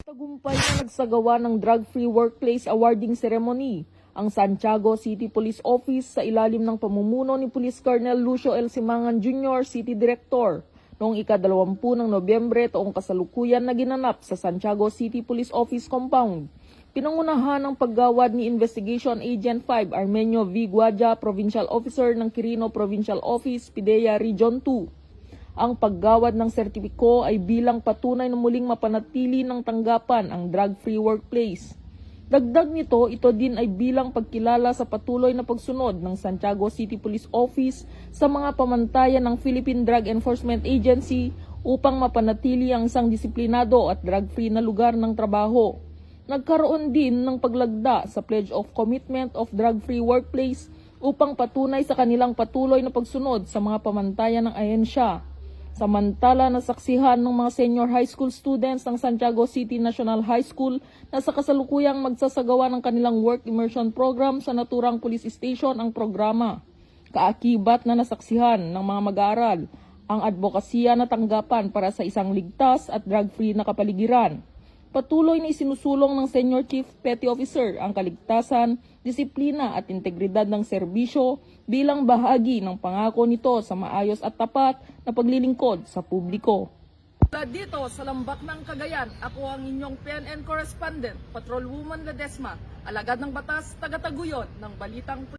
Matagumpay na nagsagawa ng Drug-Free Workplace Awarding Ceremony ang Santiago City Police Office sa ilalim ng pamumuno ni Police Colonel Lucio L. Simangan Jr., City Director, noong ika-20 ng Nobyembre taong kasalukuyan na ginanap sa Santiago City Police Office Compound. Pinangunahan ng paggawad ni Investigation Agent 5 Armenio V. Guadja, Provincial Officer ng Quirino Provincial Office, PIDEA Region 2. Ang paggawad ng sertipiko ay bilang patunay na muling mapanatili ng tanggapan ang drug-free workplace. Dagdag nito, ito din ay bilang pagkilala sa patuloy na pagsunod ng Santiago City Police Office sa mga pamantayan ng Philippine Drug Enforcement Agency upang mapanatili ang isang disiplinado at drug-free na lugar ng trabaho. Nagkaroon din ng paglagda sa Pledge of Commitment of Drug-Free Workplace upang patunay sa kanilang patuloy na pagsunod sa mga pamantayan ng ahensya. Samantala, nasaksihan ng mga senior high school students ng Santiago City National High School na sa kasalukuyang magsasagawa ng kanilang work immersion program sa naturang police station ang programa. Kaakibat na nasaksihan ng mga mag-aaral ang advokasya na tanggapan para sa isang ligtas at drug-free na kapaligiran. Patuloy na isinusulong ng Senior Chief Petty Officer ang kaligtasan, disiplina at integridad ng serbisyo bilang bahagi ng pangako nito sa maayos at tapat na paglilingkod sa publiko. Mula dito sa Lambak ng Cagayan, ako ang inyong PNN correspondent, Patrolwoman Ledesma, alagad ng batas, taga-taguyod ng Balitang